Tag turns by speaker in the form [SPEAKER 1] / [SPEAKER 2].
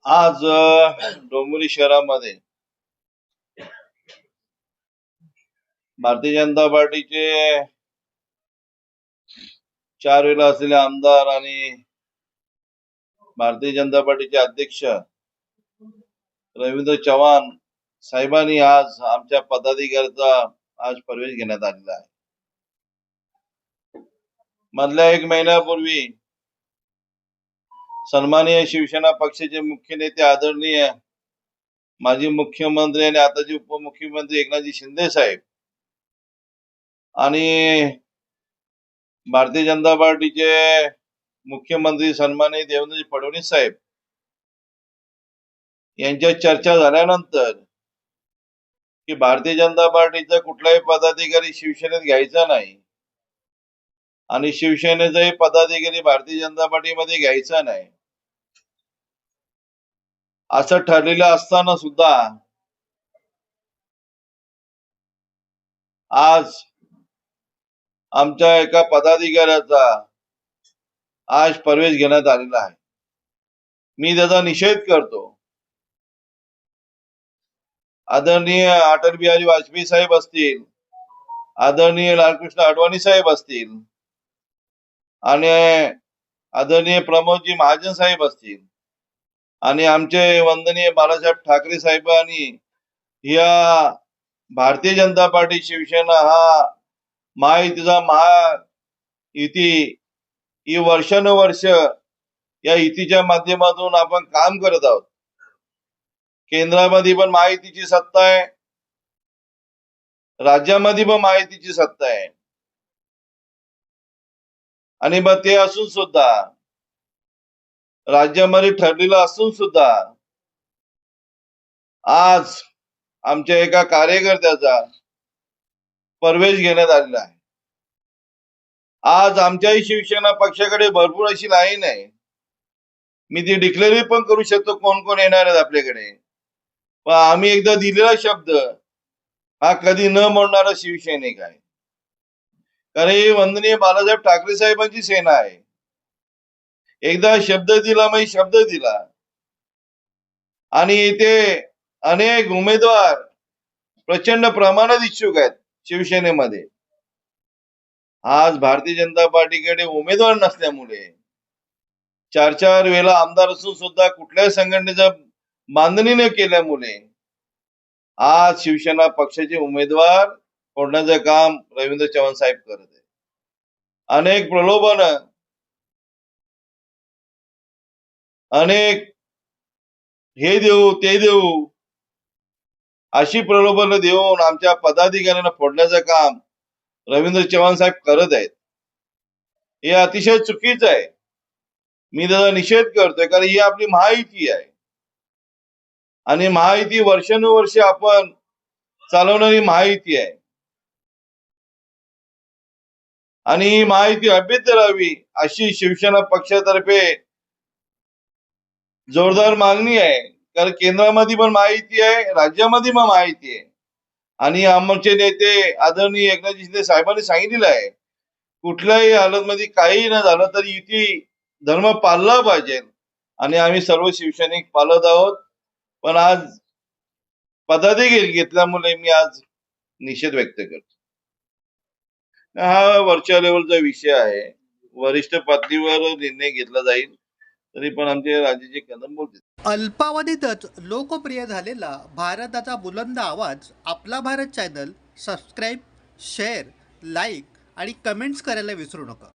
[SPEAKER 1] आज डोंबिवली शहरामध्ये भारतीय जनता पार्टीचे 4 वेळा असलेले आमदार आणि भारतीय जनता पार्टीचे अध्यक्ष रवींद्र चव्हाण साहेबांनी आज आमच्या पदाधिकाऱ्याचा आज प्रवेश घेण्यात आलेला आहे. मधल्या 1 महिन्यापूर्वी सन्माननीय शिवसेना पक्षाचे मुख्य नेते आदरणीय माजी मुख्यमंत्री आणि आताचे उपमुख्यमंत्री एकनाथजी शिंदे साहेब आणि भारतीय जनता पार्टीचे मुख्यमंत्री सन्माननीय देवेंद्रजी फडणवीस साहेब यांच्या चर्चा झाल्यानंतर की भारतीय जनता पार्टीचा कुठलाही पदाधिकारी शिवसेनेत घ्यायचा नाही आणि शिवसेनेचाही पदाधिकारी भारतीय जनता पार्टीमध्ये घ्यायचा नाही असं ठरलेलं असताना सुद्धा आज आमच्या एका पदाधिकाऱ्याचा आज प्रवेश घेण्यात आलेला आहे. मी त्याचा निषेध करतो. आदरणीय अटल बिहारी वाजपेयी साहेब असतील, आदरणीय लालकृष्ण अडवाणी साहेब असतील आणि आदरणीय प्रमोदजी महाजन साहेब असतील आणि आमचे वंदनीय बाळासाहेब ठाकरे साहेबांनी या भारतीय जनता पार्टी शिवसेना हा महायुतीचा महायुती ही वर्षानुवर्ष या युतीच्या माध्यमातून आपण काम करत आहोत. केंद्रामध्ये पण महायुतीची सत्ता आहे, राज्यामध्ये पण महायुतीची सत्ता आहे आणि मग ते असून सुद्धा राज्यामध्ये ठरलेलं असून सुद्धा आज आमच्या एका कार्यकर्त्याचा प्रवेश घेण्यात आलेला आहे. आज आमच्याही शिवसेना पक्षाकडे भरपूर अशी लाईन आहे. मी ती डिक्लेअर पण करू शकतो कोण कोण येणार आहेत आपल्याकडे. पण आम्ही एकदा दिलेला शब्द हा कधी न मोडणारा शिवसैनिक आहे. कारण ही वंदनीय बाळासाहेब ठाकरे साहेबांची सेना आहे. एकदा शब्द दिला म्हणजे शब्द दिला आणि इथे अनेक उमेदवार प्रचंड प्रमाणात इच्छुक आहेत शिवसेनेमध्ये. आज भारतीय जनता पार्टीकडे उमेदवार नसल्यामुळे 4 वेळा आमदार असून सुद्धा कुठल्याही संघटनेचा बांधणी न केल्यामुळे आज शिवसेना पक्षाचे उमेदवार फोडण्याचं काम रवींद्र चव्हाण साहेब करत आहे. अनेक प्रलोभन, अनेक हे देऊ ते देऊ अशी प्रलोभन देऊन आमच्या पदाधिकाऱ्यांना फोडण्याचं काम रवींद्र चव्हाण साहेब करत आहेत. हे अतिशय चुकीचं आहे. मी त्याचा निषेध करतोय कारण ही आपली महायुती आहे आणि महायुती वर्षानुवर्ष आपण चालवणारी महायुती आहे आणि ही महायुती अभेद्य राहावी अशी शिवसेना पक्षातर्फे जोरदार मागणी आहे. कारण केंद्रामध्ये पण महायुती आहे, राज्यामध्ये पण महायुती आहे आणि आमचे नेते आदरणीय एकनाथजी शिंदे साहेबांनी सांगितलेलं आहे कुठल्याही हालतमध्ये काही न झालं तरी युती धर्म पाळला पाहिजे आणि आम्ही सर्व शिवसैनिक पाळत आहोत. पण आज पदाधिकारी घेतल्यामुळे मी आज निषेध व्यक्त करतो. हा वरच्या लेवलचा विषय आहे. वरिष्ठ पातळीवर निर्णय घेतला जाईल तरी पण आमचे राज्याचे कदम बोलतील.
[SPEAKER 2] अल्पावधीतच लोकप्रिय झालेला भारताचा बुलंद आवाज आपला Bharat channel subscribe, share, like आणि कमेंट्स करायला विसरू नका.